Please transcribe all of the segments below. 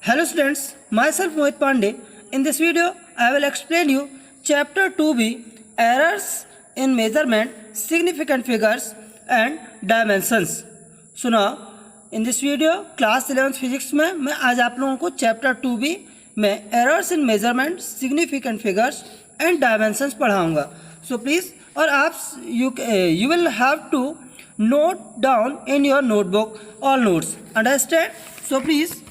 Hello students, myself Mohit Pandey. In this video, I will explain you Chapter 2b Errors in Measurement, Significant Figures and Dimensions. So now, in this video, Class 11th Physics में मैं आज आप लोगों को Chapter 2b में Errors in Measurement, Significant Figures and Dimensions पढ़ाऊँगा. So please, और आप you will have to note down in your notebook all notes. Understand? So please.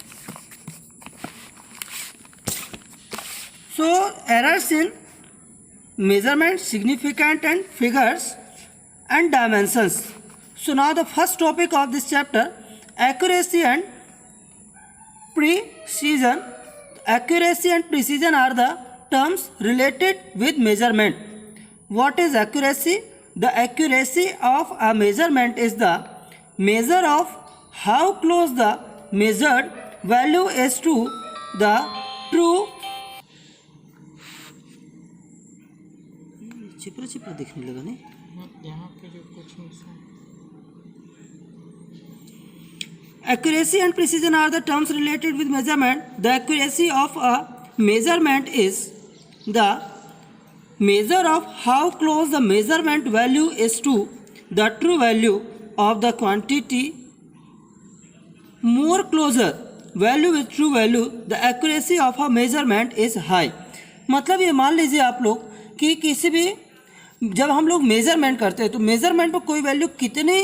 So errors in measurement, significant and figures and dimensions. So now the first topic of this chapter, accuracy and precision. Accuracy and precision are the terms related with measurement. What is accuracy? The accuracy of a measurement is the measure of how close the measured value is to the true. Chipra Chipra दिखने लगा नहीं यहाँ पे जो कुछ accuracy and precision are the terms related with measurement. The accuracy of a measurement is the measure of how close the measurement value is to the true value of the quantity. More closer value with true value, the accuracy of a measurement is high. मतलब ये मान लीजिए आप लोग कि किसी भी जब हम लोग मेज़रमेंट करते हैं तो मेज़रमेंट पर कोई वैल्यू कितनी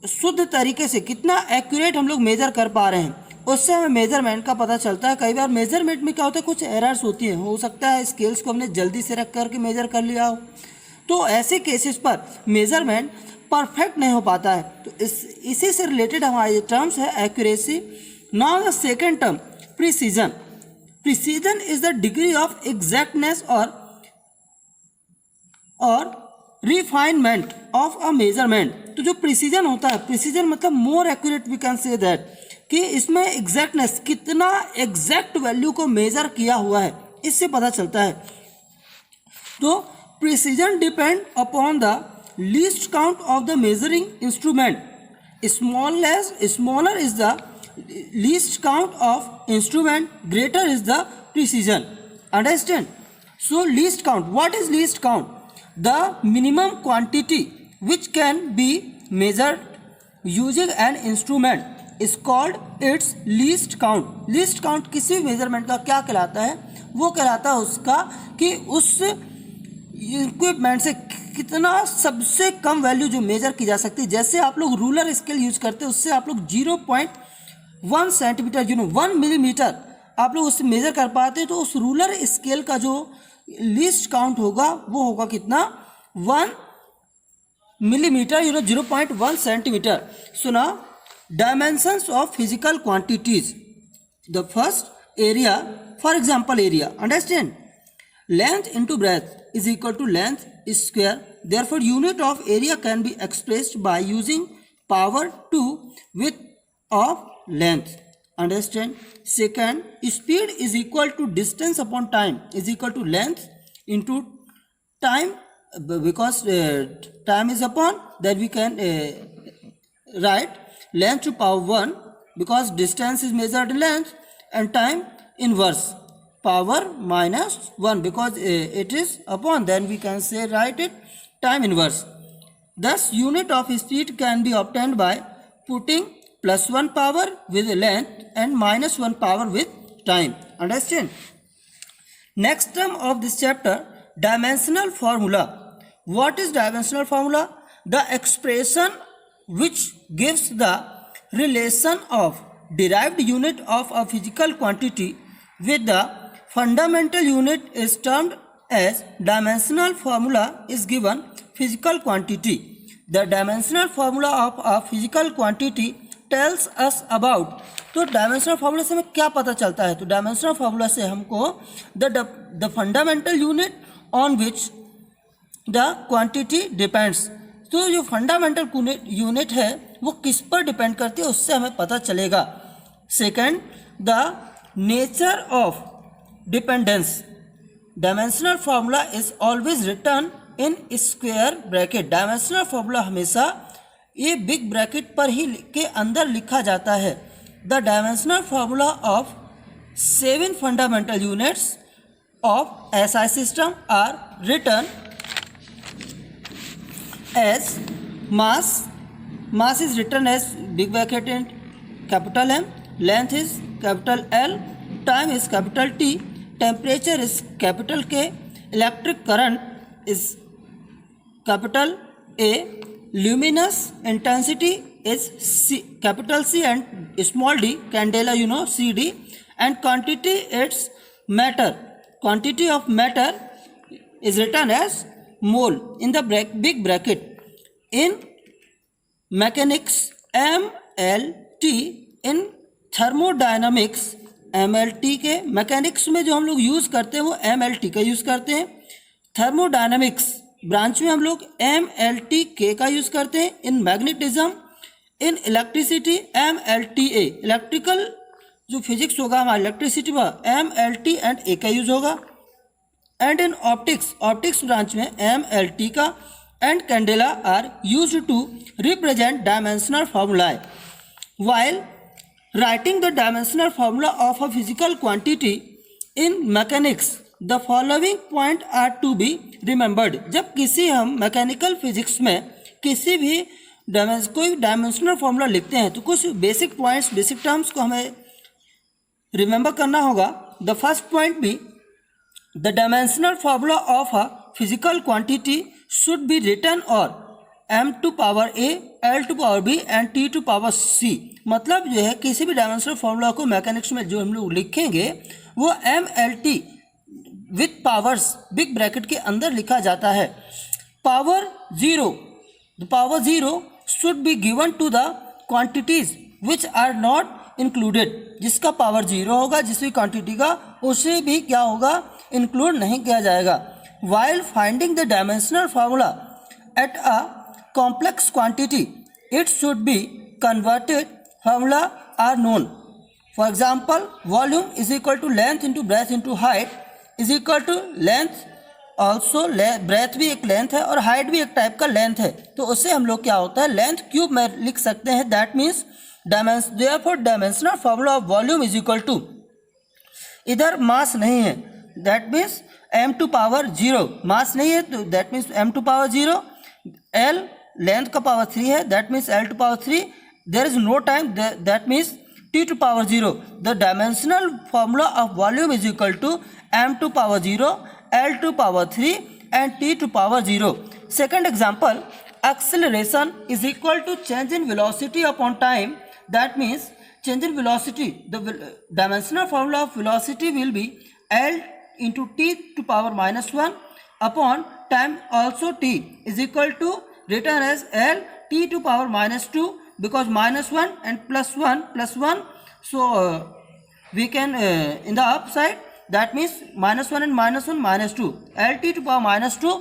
शुद्ध तरीके से कितना एक्यूरेट हम लोग मेज़र कर पा रहे हैं उससे हमें मेज़रमेंट का पता चलता है. कई बार मेज़रमेंट में क्या होता है, कुछ एरर्स होती हैं. हो सकता है स्केल्स को हमने जल्दी से रख करके मेज़र कर लिया हो, तो ऐसे केसेस पर मेज़रमेंट परफेक्ट नहीं हो पाता है. तो इसी से रिलेटेड हमारे टर्म्स है accuracy. Now the second term precision. Precision is the degree of exactness और रिफाइनमेंट ऑफ अ मेजरमेंट. तो जो प्रिसीजन होता है, प्रिसीजन मतलब more accurate we can say that कि इसमें एग्जैक्टनेस कितना एग्जैक्ट वैल्यू को मेजर किया हुआ है इससे पता चलता है. तो precision depend upon the least count of the measuring instrument. Smaller is the least count of instrument, greater is the precision. Understand? So least count, what is least count? The minimum quantity which can be measured using an instrument is called its least count. Least count किसी measurement का क्या कहलाता है? वो कहलाता है उसका कि उस इक्विपमेंट से कितना सबसे कम वैल्यू जो मेजर की जा सकती है. जैसे आप लोग रूलर स्केल यूज करते हैं, उससे आप लोग 0.1 सेंटीमीटर 1 मिलीमीटर आप लोग उससे मेजर कर पाते हैं. तो उस रूलर स्केल का जो लीस्ट काउंट होगा वो होगा कितना? 1 millimetre 0.1 centimetre. So now dimensions of physical quantities. The first area, for example area. Understand? Length into breadth is equal to length square. Therefore unit of area can be expressed by using power 2 with of length. Understand? Second, speed is equal to distance upon time is equal to length into time, because time is upon, that we can write length to power 1 because distance is measured in length, and time inverse power minus 1 because it is upon, then we can say write it time inverse. Thus unit of speed can be obtained by putting +1 power with length and -1 power with time. Understand? Next term of this chapter, dimensional formula. What is dimensional formula? The expression which gives the relation of derived unit of a physical quantity with the fundamental unit is termed as dimensional formula. Is given physical quantity. The dimensional formula of a physical quantity tells us about. तो dimensional formula से हमें क्या पता चलता है? तो dimensional formula से हमको the fundamental unit on which the quantity depends. तो जो फंडामेंटल यूनिट है वो किस पर डिपेंड करती है उससे हमें पता चलेगा. Second, the nature of dependence. Dimensional formula is always written in square bracket. Dimensional formula हमेशा ये बिग ब्रैकेट पर ही के अंदर लिखा जाता है. the dimensional formula of 7 fundamental units of SI system are written as mass. Mass is written as big bracket in capital M, length is capital L, time is capital T, temperature is capital K, electric current is capital A, luminous intensity is C, capital C and small d, candela you know CD, and quantity it's matter. Quantity of matter is written as mole in the big bracket. In mechanics MLT, in thermodynamics MLT के mechanics में जो हम लोग use करते हैं वो MLT का use करते हैं. थर्मोडायनामिक्स ब्रांच में हम लोग MLT के का यूज़ करते हैं. In magnetism, in electricity MLTA, electrical जो फिजिक्स होगा हमारा इलेक्ट्रिसिटी में MLT एंड A का यूज़ होगा. And in optics, optics branch में MLT का and candela are used to represent dimensional formulae. While writing the dimensional formula of a physical quantity in mechanics, the following point are to be remembered. जब किसी हम mechanical physics में किसी भी कोई dimensional formula लिखते हैं तो कुछ बेसिक पॉइंट्स, बेसिक टर्म्स को हमें रिमेंबर करना होगा. The first point be the dimensional formula of a physical quantity should be written or m to power a, l to power b and t to power c. मतलब जो है किसी भी dimensional formula को mechanics में जो हम लोग लिखेंगे वो MLT with powers big bracket के अंदर लिखा जाता है. Power zero, the power zero should be given to the quantities which are not included. जिसका पावर जीरो होगा, जिस भी क्वांटिटी का, उसे भी क्या होगा, इंक्लूड नहीं किया जाएगा. While finding the dimensional formula at a complex quantity, it should be converted formula are known. For example, volume is equal to length into breadth into height is equal to length. Also breadth भी एक length है और height भी एक type का length है. तो उससे हम लोग क्या होता है, लेंथ क्यूब में लिख सकते हैं. That means therefore dimensional formula of volume is equal to, इधर मास नहीं है, that means m to power zero. Mass नहीं है तो that means m to power zero. l length का पावर 3 है, that means l to power 3. There is no time, that means t to power zero. The dimensional formula of volume is equal to m to power zero, l to power 3 and t to power zero. Second example, acceleration is equal to change in velocity upon time. That means change in velocity, the dimensional formula of velocity will be L into t to power minus 1 upon time also t is equal to written as L t to power minus 2, because minus 1 and plus 1, so we can in the upside, that means minus 1 and minus 1 minus 2, L t to power minus 2.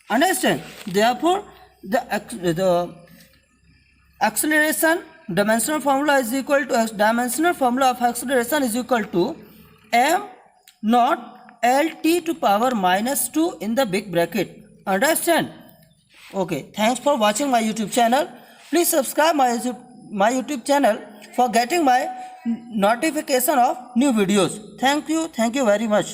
Understand? Therefore the acceleration dimensional formula is equal to dimensional formula of acceleration is equal to m not L t to power minus 2 in the big bracket. Understand? Okay, thanks for watching my YouTube channel. Please subscribe my YouTube channel for getting my notification of new videos. Thank you very much.